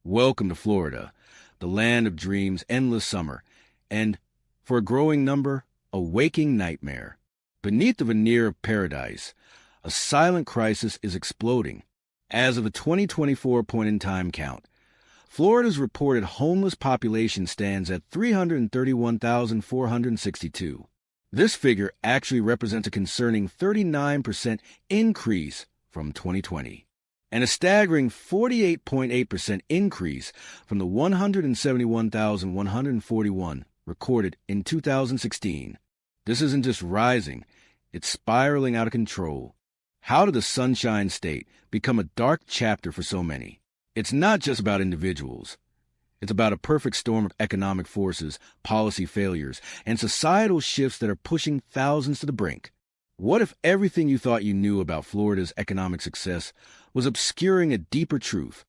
Welcome to Florida, the land of dreams, endless summer, and, for a growing number, a waking nightmare. Beneath the veneer of paradise, a silent crisis is exploding. As of the 2024 point-in-time count, Florida's reported homeless population stands at 331,462. This figure actually represents a concerning 39% increase from 2020, and a staggering 48.8% increase from the 171,141 recorded in 2016. This isn't just rising, it's spiraling out of control. How did the Sunshine State become a dark chapter for so many? It's not just about individuals. It's about a perfect storm of economic forces, policy failures, and societal shifts that are pushing thousands to the brink. What if everything you thought you knew about Florida's economic success was obscuring a deeper truth?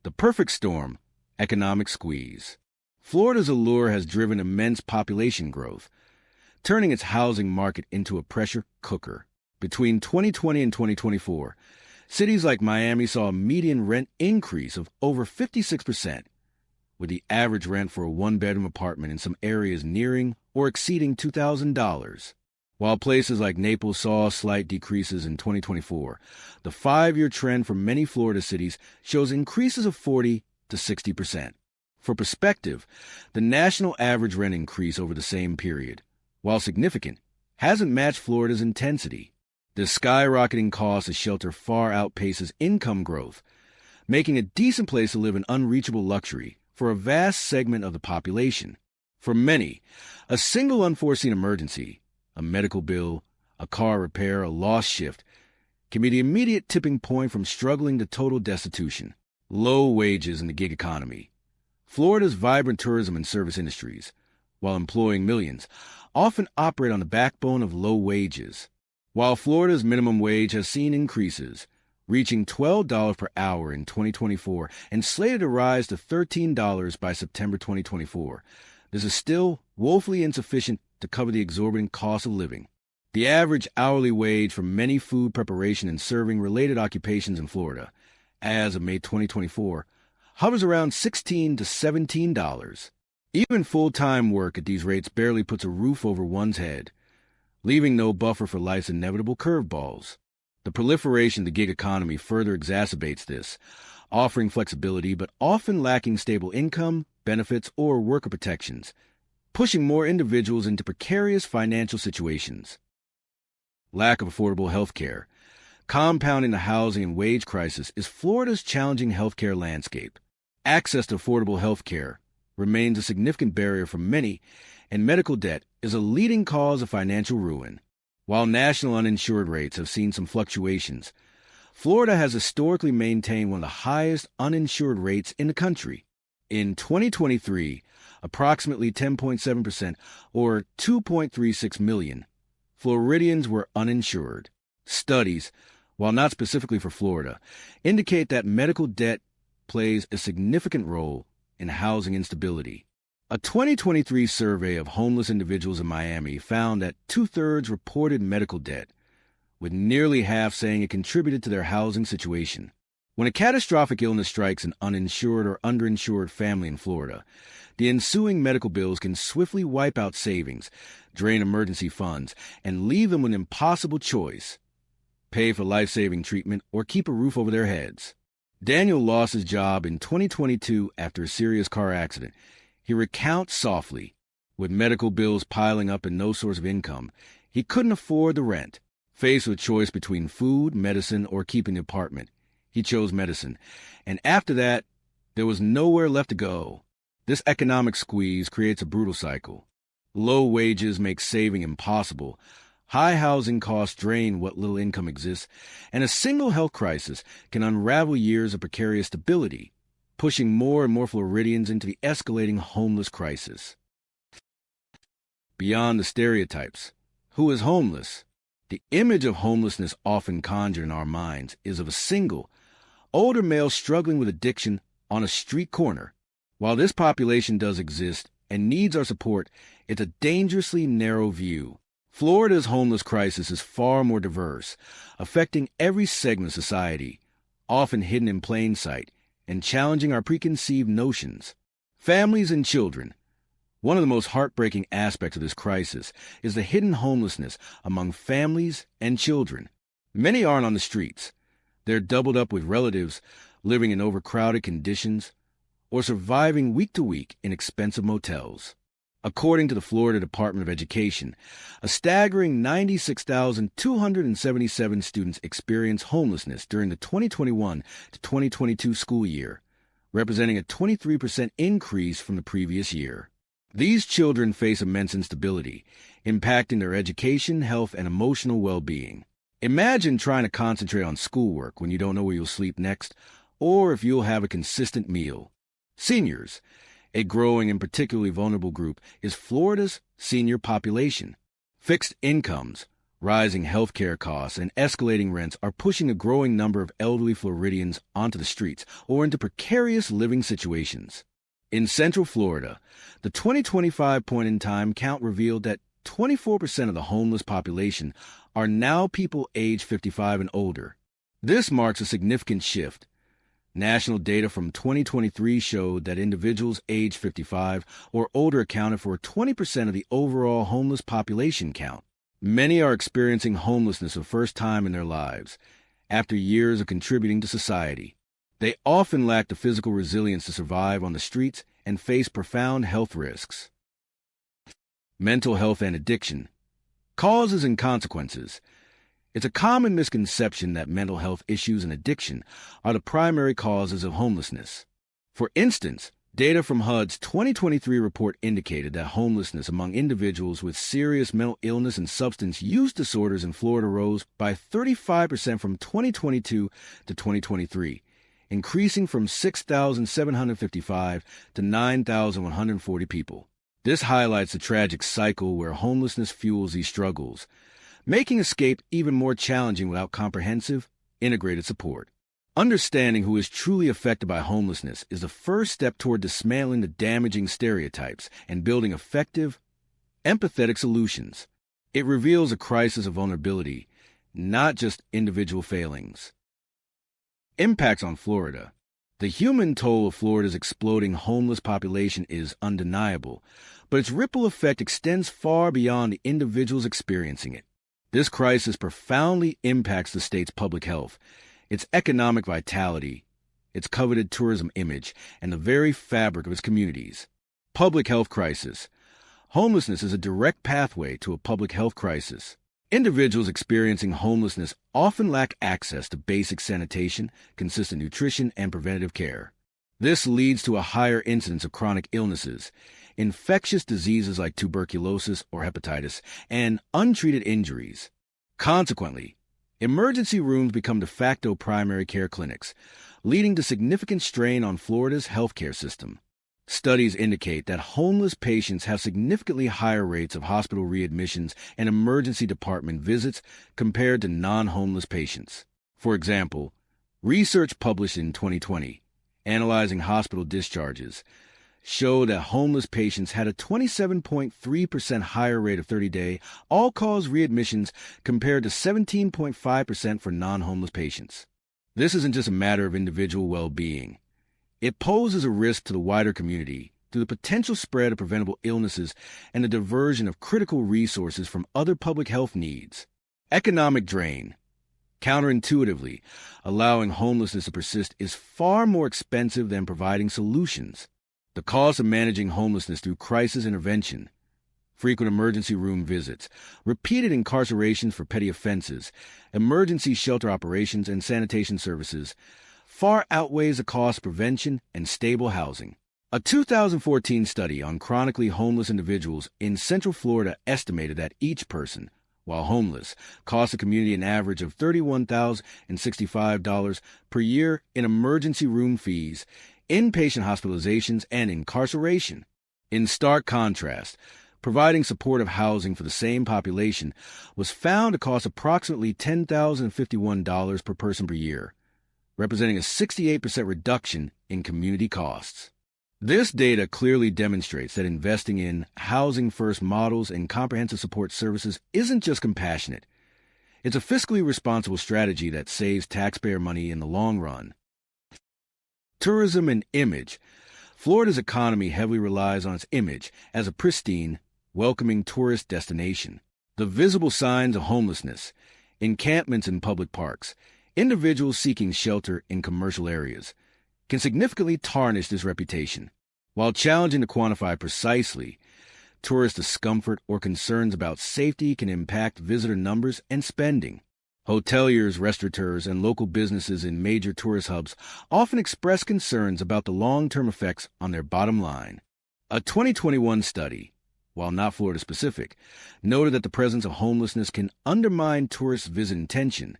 The perfect storm, economic squeeze. Florida's allure has driven immense population growth, turning its housing market into a pressure cooker. Between 2020 and 2024, cities like Miami saw a median rent increase of over 56%, with the average rent for a one-bedroom apartment in some areas nearing or exceeding $2,000. While places like Naples saw slight decreases in 2024, the 5-year trend for many Florida cities shows increases of 40 to 60%. For perspective, the national average rent increase over the same period, while significant, hasn't matched Florida's intensity. The skyrocketing cost of shelter far outpaces income growth, making a decent place to live an unreachable luxury for a vast segment of the population. For many, a single unforeseen emergency, a medical bill, a car repair, a lost shift, can be the immediate tipping point from struggling to total destitution. Low wages in the gig economy. Florida's vibrant tourism and service industries, while employing millions, often operate on the backbone of low wages. While Florida's minimum wage has seen increases, reaching $12 per hour in 2024 and slated to rise to $13 by September 2024, this is still woefully insufficient to cover the exorbitant cost of living. The average hourly wage for many food preparation and serving related occupations in Florida, as of May 2024, hovers around $16 to $17. Even full-time work at these rates barely puts a roof over one's head, leaving no buffer for life's inevitable curveballs. The proliferation of the gig economy further exacerbates this, offering flexibility but often lacking stable income, benefits, or worker protections, pushing more individuals into precarious financial situations. Lack of affordable health care. Compounding the housing and wage crisis is Florida's challenging healthcare landscape. Access to affordable health care remains a significant barrier for many, and medical debt is a leading cause of financial ruin. While national uninsured rates have seen some fluctuations, Florida has historically maintained one of the highest uninsured rates in the country. In 2023, approximately 10.7%, or 2.36 million, Floridians were uninsured. Studies, while not specifically for Florida, indicate that medical debt plays a significant role in housing instability. A 2023 survey of homeless individuals in Miami found that 2/3 reported medical debt, with nearly half saying it contributed to their housing situation. When a catastrophic illness strikes an uninsured or underinsured family in Florida, the ensuing medical bills can swiftly wipe out savings, drain emergency funds, and leave them with an impossible choice: pay for life-saving treatment or keep a roof over their heads. Daniel lost his job in 2022 after a serious car accident. He recounts softly, with medical bills piling up and no source of income, he couldn't afford the rent. Faced with a choice between food, medicine, or keeping the apartment, he chose medicine. And after that, there was nowhere left to go. This economic squeeze creates a brutal cycle. Low wages make saving impossible. High housing costs drain what little income exists, and a single health crisis can unravel years of precarious stability, pushing more and more Floridians into the escalating homeless crisis. Beyond the stereotypes, who is homeless? The image of homelessness often conjured in our minds is of a single, older male struggling with addiction on a street corner. While this population does exist and needs our support, it's a dangerously narrow view. Florida's homeless crisis is far more diverse, affecting every segment of society, often hidden in plain sight, and challenging our preconceived notions. Families and children. One of the most heartbreaking aspects of this crisis is the hidden homelessness among families and children. Many aren't on the streets. They're doubled up with relatives, living in overcrowded conditions, or surviving week to week in expensive motels. According to the Florida Department of Education, a staggering 96,277 students experienced homelessness during the 2021 to 2022 school year, representing a 23% increase from the previous year. These children face immense instability, impacting their education, health, and emotional well-being. Imagine trying to concentrate on schoolwork when you don't know where you'll sleep next, or if you'll have a consistent meal. Seniors, a growing and particularly vulnerable group, is Florida's senior population. Fixed incomes, rising healthcare costs, and escalating rents are pushing a growing number of elderly Floridians onto the streets or into precarious living situations. In Central Florida, the 2025 point-in-time count revealed that 24% of the homeless population are now people aged 55 and older. This marks a significant shift. National data from 2023 showed that individuals aged 55 or older accounted for 20% of the overall homeless population count. Many are experiencing homelessness for the first time in their lives, after years of contributing to society. They often lack the physical resilience to survive on the streets and face profound health risks. Mental health and addiction. Causes and consequences. It's a common misconception that mental health issues and addiction are the primary causes of homelessness. For instance, data from HUD's 2023 report indicated that homelessness among individuals with serious mental illness and substance use disorders in Florida rose by 35% from 2022 to 2023, increasing from 6,755 to 9,140 people. This highlights the tragic cycle where homelessness fuels these struggles, making escape even more challenging without comprehensive, integrated support. Understanding who is truly affected by homelessness is the first step toward dismantling the damaging stereotypes and building effective, empathetic solutions. It reveals a crisis of vulnerability, not just individual failings. Impacts on Florida. The human toll of Florida's exploding homeless population is undeniable, but its ripple effect extends far beyond the individuals experiencing it. This crisis profoundly impacts the state's public health, its economic vitality, its coveted tourism image, and the very fabric of its communities. Public health crisis. Homelessness is a direct pathway to a public health crisis. Individuals experiencing homelessness often lack access to basic sanitation, consistent nutrition, and preventative care. This leads to a higher incidence of chronic illnesses, infectious diseases like tuberculosis or hepatitis, and untreated injuries. Consequently, emergency rooms become de facto primary care clinics, leading to significant strain on Florida's healthcare system. Studies indicate that homeless patients have significantly higher rates of hospital readmissions and emergency department visits compared to non-homeless patients. For example, research published in 2020, analyzing hospital discharges, showed that homeless patients had a 27.3% higher rate of 30-day all-cause readmissions compared to 17.5% for non-homeless patients. This isn't just a matter of individual well-being. It poses a risk to the wider community through the potential spread of preventable illnesses and the diversion of critical resources from other public health needs. Economic drain. Counterintuitively, allowing homelessness to persist is far more expensive than providing solutions. The cost of managing homelessness through crisis intervention, frequent emergency room visits, repeated incarcerations for petty offenses, emergency shelter operations, and sanitation services far outweighs the cost of prevention and stable housing. A 2014 study on chronically homeless individuals in Central Florida estimated that each person, while homeless, costs the community an average of $31,065 per year in emergency room fees, inpatient hospitalizations, and incarceration. In stark contrast, providing supportive housing for the same population was found to cost approximately $10,051 per person per year, representing a 68% reduction in community costs. This data clearly demonstrates that investing in housing-first models and comprehensive support services isn't just compassionate. It's a fiscally responsible strategy that saves taxpayer money in the long run. Tourism and image. Florida's economy heavily relies on its image as a pristine, welcoming tourist destination. The visible signs of homelessness, encampments in public parks, individuals seeking shelter in commercial areas, can significantly tarnish this reputation. While challenging to quantify precisely, tourist discomfort or concerns about safety can impact visitor numbers and spending. Hoteliers, restaurateurs, and local businesses in major tourist hubs often express concerns about the long-term effects on their bottom line. A 2021 study, while not Florida-specific, noted that the presence of homelessness can undermine tourists' visit intention,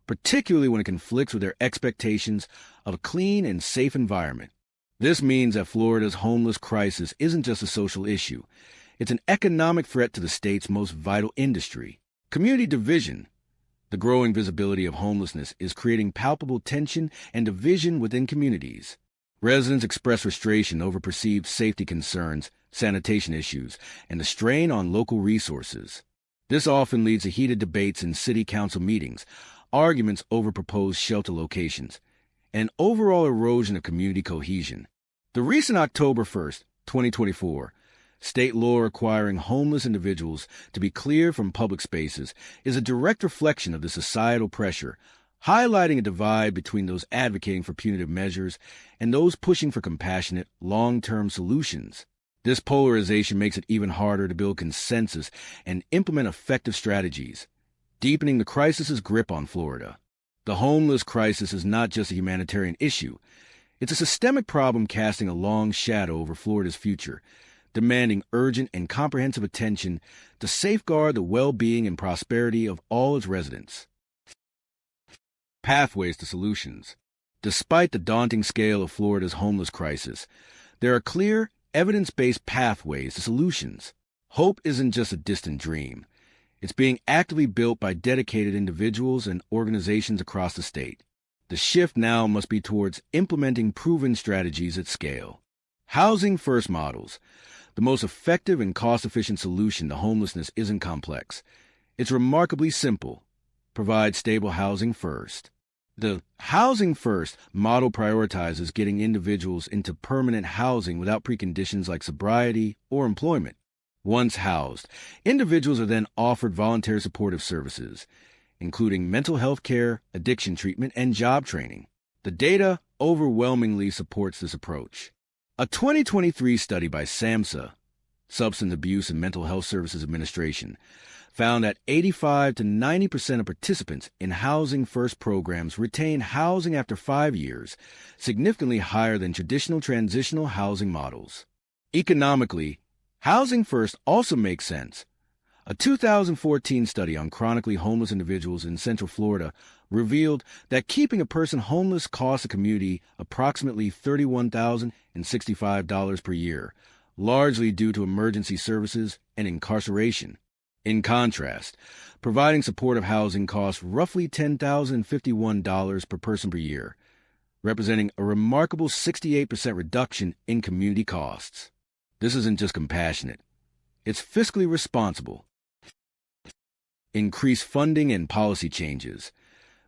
particularly when it conflicts with their expectations of a clean and safe environment. This means that Florida's homeless crisis isn't just a social issue. It's an economic threat to the state's most vital industry. Community division. The growing visibility of homelessness is creating palpable tension and division within communities. Residents express frustration over perceived safety concerns, sanitation issues, and the strain on local resources. This often leads to heated debates in city council meetings, arguments over proposed shelter locations, and overall erosion of community cohesion. The recent October 1st, 2024, state law requiring homeless individuals to be cleared from public spaces is a direct reflection of the societal pressure, highlighting a divide between those advocating for punitive measures and those pushing for compassionate, long-term solutions. This polarization makes it even harder to build consensus and implement effective strategies, deepening the crisis's grip on Florida. The homeless crisis is not just a humanitarian issue. It's a systemic problem casting a long shadow over Florida's future, demanding urgent and comprehensive attention to safeguard the well-being and prosperity of all its residents. Pathways to solutions. Despite the daunting scale of Florida's homeless crisis, there are clear, evidence-based pathways to solutions. Hope isn't just a distant dream. It's being actively built by dedicated individuals and organizations across the state. The shift now must be towards implementing proven strategies at scale. Housing first models. The most effective and cost-efficient solution to homelessness isn't complex. It's remarkably simple. Provide stable housing first. The Housing First model prioritizes getting individuals into permanent housing without preconditions like sobriety or employment. Once housed, individuals are then offered voluntary supportive services, including mental health care, addiction treatment, and job training. The data overwhelmingly supports this approach. A 2023 study by SAMHSA, Substance Abuse and Mental Health Services Administration, found that 85 to 90% of participants in Housing First programs retain housing after 5 years, significantly higher than traditional transitional housing models. Economically, Housing First also makes sense. A 2014 study on chronically homeless individuals in Central Florida revealed that keeping a person homeless costs the community approximately $31,065 per year, largely due to emergency services and incarceration. In contrast, providing supportive housing costs roughly $10,051 per person per year, representing a remarkable 68% reduction in community costs. This isn't just compassionate. It's fiscally responsible. Increased funding and policy changes.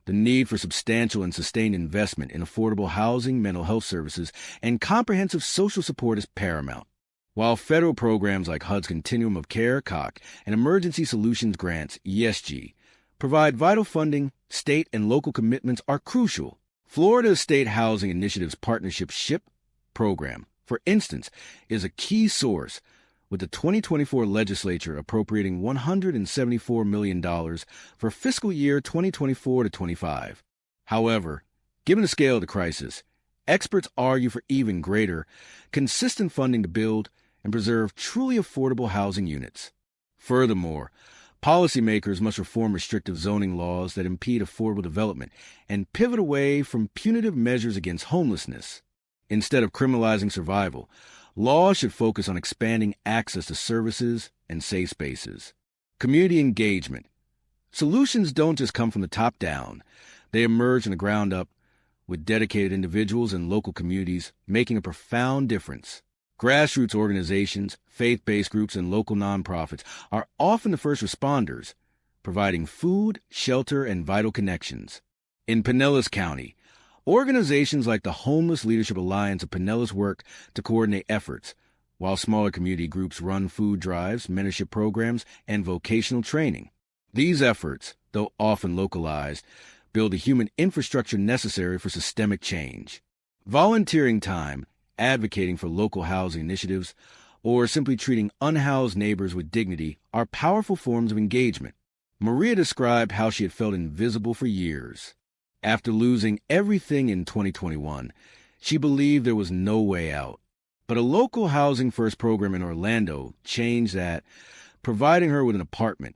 The need for substantial and sustained investment in affordable housing, mental health services, and comprehensive social support is paramount. While federal programs like HUD's Continuum of Care, COC, and Emergency Solutions Grants, ESG, provide vital funding, state and local commitments are crucial. Florida's State Housing Initiative's Partnership SHIP program, for instance, is a key source, with the 2024 legislature appropriating $174 million for fiscal year 2024 to 25. However, given the scale of the crisis, experts argue for even greater, consistent funding to build and preserve truly affordable housing units. Furthermore, policymakers must reform restrictive zoning laws that impede affordable development and pivot away from punitive measures against homelessness. Instead of criminalizing survival, laws should focus on expanding access to services and safe spaces. Community engagement. Solutions don't just come from the top down. They emerge from the ground up, with dedicated individuals and local communities making a profound difference. Grassroots organizations, faith-based groups, and local nonprofits are often the first responders, providing food, shelter, and vital connections. In Pinellas County, Organizations like the Homeless Leadership Alliance of Pinellas work to coordinate efforts, while smaller community groups run food drives, mentorship programs, and vocational training. These efforts, though often localized, build the human infrastructure necessary for systemic change. Volunteering time, advocating for local housing initiatives, or simply treating unhoused neighbors with dignity are powerful forms of engagement. Maria described how she had felt invisible for years. After losing everything in 2021, she believed there was no way out. But a local Housing First program in Orlando changed that, providing her with an apartment,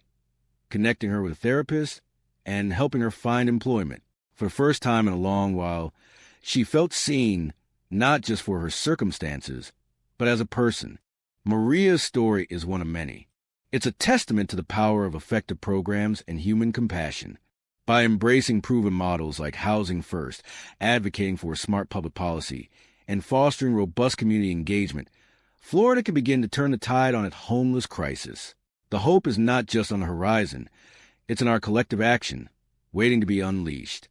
connecting her with a therapist, and helping her find employment. For the first time in a long while, she felt seen not just for her circumstances, but as a person. Maria's story is one of many. It's a testament to the power of effective programs and human compassion. By embracing proven models like Housing First, advocating for smart public policy, and fostering robust community engagement, Florida can begin to turn the tide on its homeless crisis. The hope is not just on the horizon, it's in our collective action, waiting to be unleashed.